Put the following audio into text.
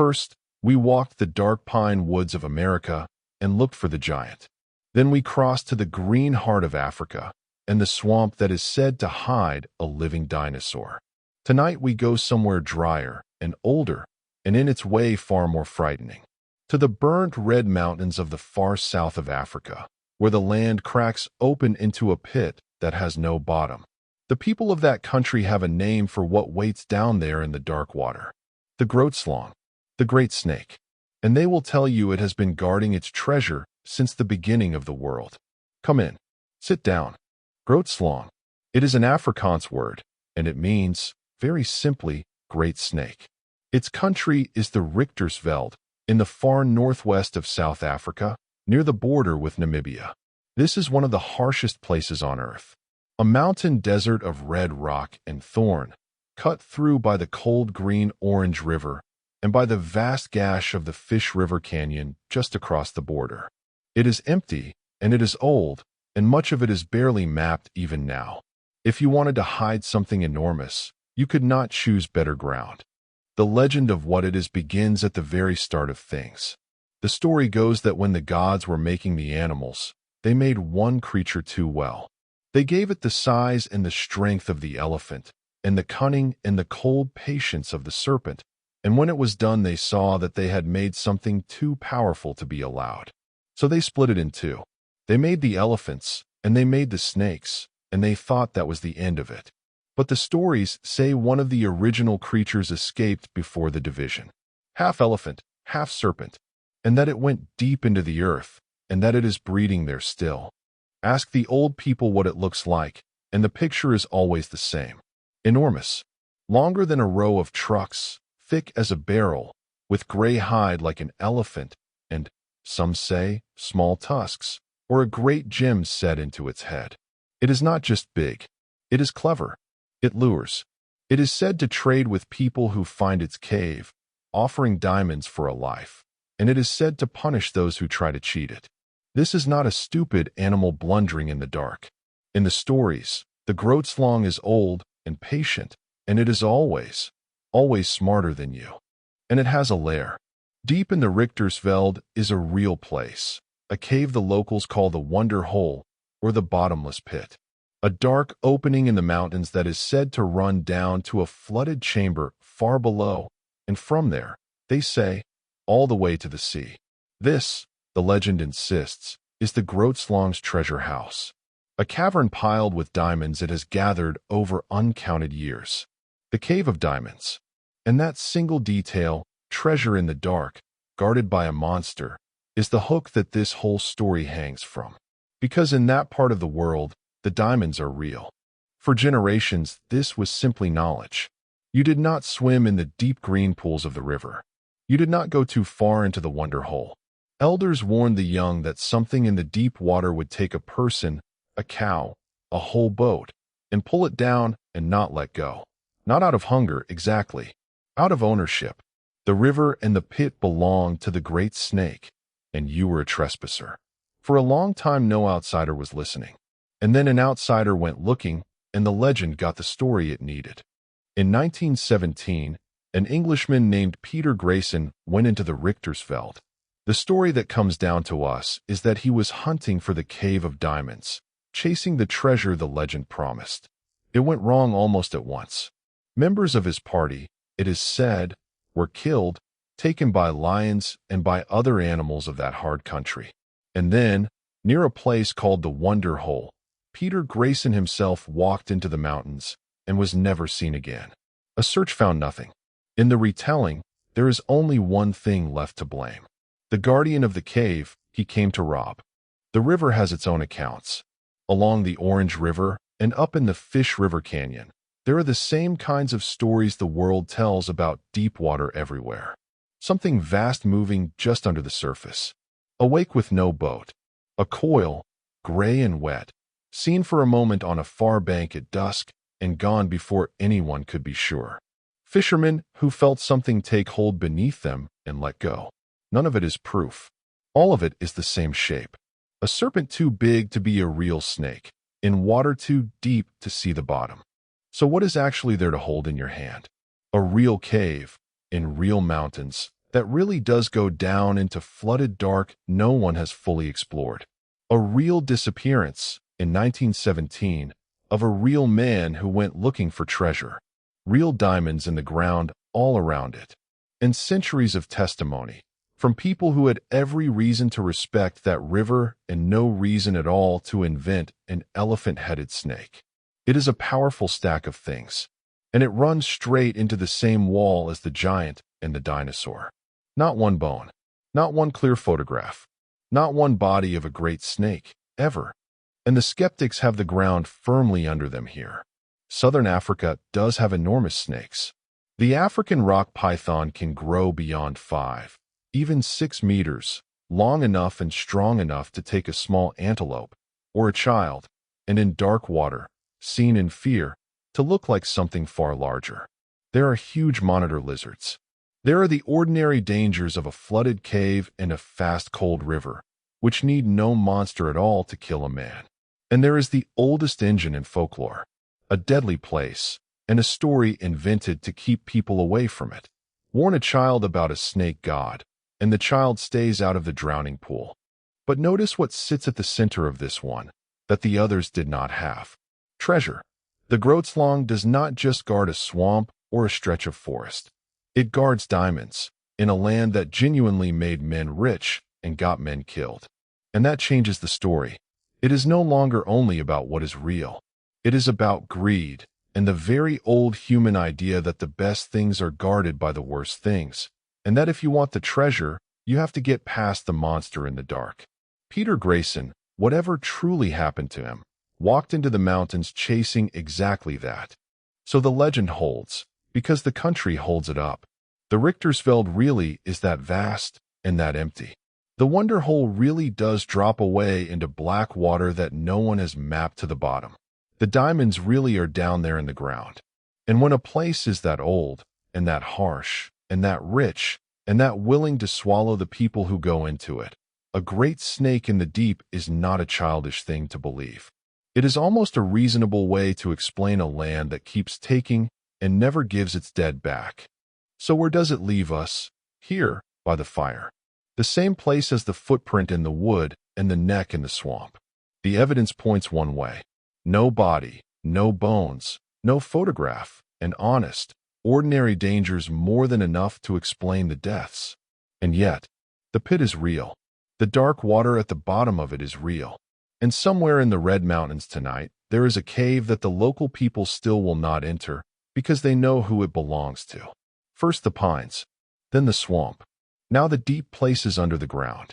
First, we walked the dark pine woods of America and looked for the giant. Then we crossed to the green heart of Africa and the swamp that is said to hide a living dinosaur. Tonight we go somewhere drier and older, and in its way far more frightening. To the burnt red mountains of the far south of Africa, where the land cracks open into a pit that has no bottom. The people of that country have a name for what waits down there in the dark water. The Grootslang, the great snake. And they will tell you it has been guarding its treasure since the beginning of the world. Come in. Sit down. Grootslang. It is an Afrikaans word, and it means, very simply, great snake. Its country is the Richtersveld, in the far northwest of South Africa, near the border with Namibia. This is one of the harshest places on Earth. A mountain desert of red rock and thorn, cut through by the cold green Orange River and by the vast gash of the Fish River Canyon just across the border. It is empty, and it is old, and much of it is barely mapped even now. If you wanted to hide something enormous, you could not choose better ground. The legend of what it is begins at the very start of things. The story goes that when the gods were making the animals, they made one creature too well. They gave it the size and the strength of the elephant, and the cunning and the cold patience of the serpent, and when it was done they saw that they had made something too powerful to be allowed. So they split it in two. They made the elephants, and they made the snakes, and they thought that was the end of it. But the stories say one of the original creatures escaped before the division. Half elephant, half serpent, and that it went deep into the earth, and that it is breeding there still. Ask the old people what it looks like, and the picture is always the same. Enormous, longer than a row of trucks, thick as a barrel, with gray hide like an elephant, and, some say, small tusks, or a great gem set into its head. It is not just big. It is clever. It lures. It is said to trade with people who find its cave, offering diamonds for a life, and it is said to punish those who try to cheat it. This is not a stupid animal blundering in the dark. In the stories, the Grootslang is old and patient, and it is always smarter than you. And it has a lair. Deep in the Richtersveld is a real place, a cave the locals call the Wonder Hole or the Bottomless Pit. A dark opening in the mountains that is said to run down to a flooded chamber far below, and from there, they say, all the way to the sea. This, the legend insists, is the Grootslang's treasure house. A cavern piled with diamonds it has gathered over uncounted years. The Cave of Diamonds. And that single detail, treasure in the dark, guarded by a monster, is the hook that this whole story hangs from. Because in that part of the world, the diamonds are real. For generations, this was simply knowledge. You did not swim in the deep green pools of the river. You did not go too far into the Wonder Hole. Elders warned the young that something in the deep water would take a person, a cow, a whole boat, and pull it down and not let go. Not out of hunger, exactly. Out of ownership. The river and the pit belonged to the great snake, and you were a trespasser. For a long time no outsider was listening. And then an outsider went looking, and the legend got the story it needed. In 1917, an Englishman named Peter Grayson went into the Richtersveld. The story that comes down to us is that he was hunting for the Cave of Diamonds, chasing the treasure the legend promised. It went wrong almost at once. Members of his party, it is said, were killed, taken by lions and by other animals of that hard country. And then, near a place called the Wonder Hole, Peter Grayson himself walked into the mountains and was never seen again. A search found nothing. In the retelling, there is only one thing left to blame. The guardian of the cave he came to rob. The river has its own accounts. Along the Orange River and up in the Fish River Canyon, there are the same kinds of stories the world tells about deep water everywhere. Something vast moving just under the surface. Awake with no boat. A coil, gray and wet, seen for a moment on a far bank at dusk and gone before anyone could be sure. Fishermen who felt something take hold beneath them and let go. None of it is proof. All of it is the same shape. A serpent too big to be a real snake, in water too deep to see the bottom. So what is actually there to hold in your hand? A real cave, in real mountains, that really does go down into flooded dark no one has fully explored. A real disappearance in 1917 of a real man who went looking for treasure. Real diamonds in the ground all around it. And centuries of testimony from people who had every reason to respect that river and no reason at all to invent an elephant-headed snake. It is a powerful stack of things, and it runs straight into the same wall as the giant and the dinosaur. Not one bone, not one clear photograph, not one body of a great snake, ever. And the skeptics have the ground firmly under them here. Southern Africa does have enormous snakes. The African rock python can grow beyond 5, even 6 meters, long enough and strong enough to take a small antelope, or a child, and in dark water, seen in fear, to look like something far larger. There are huge monitor lizards. There are the ordinary dangers of a flooded cave and a fast cold river, which need no monster at all to kill a man. And there is the oldest engine in folklore, a deadly place, and a story invented to keep people away from it. Warn a child about a snake god, and the child stays out of the drowning pool. But notice what sits at the center of this one, that the others did not have. Treasure. The Grootslang does not just guard a swamp or a stretch of forest. It guards diamonds, in a land that genuinely made men rich and got men killed. And that changes the story. It is no longer only about what is real. It is about greed, and the very old human idea that the best things are guarded by the worst things, and that if you want the treasure, you have to get past the monster in the dark. Peter Grayson, whatever truly happened to him, walked into the mountains chasing exactly that. So the legend holds, because the country holds it up. The Richtersveld really is that vast and that empty. The wonder hole really does drop away into black water that no one has mapped to the bottom. The diamonds really are down there in the ground. And when a place is that old, and that harsh, and that rich, and that willing to swallow the people who go into it, a great snake in the deep is not a childish thing to believe. It is almost a reasonable way to explain a land that keeps taking and never gives its dead back. So where does it leave us? Here, by the fire. The same place as the footprint in the wood and the neck in the swamp. The evidence points one way. No body, no bones, no photograph, and honest, ordinary dangers more than enough to explain the deaths. And yet, the pit is real. The dark water at the bottom of it is real. And somewhere in the Red Mountains tonight, there is a cave that the local people still will not enter because they know who it belongs to. First the pines, then the swamp, now the deep places under the ground.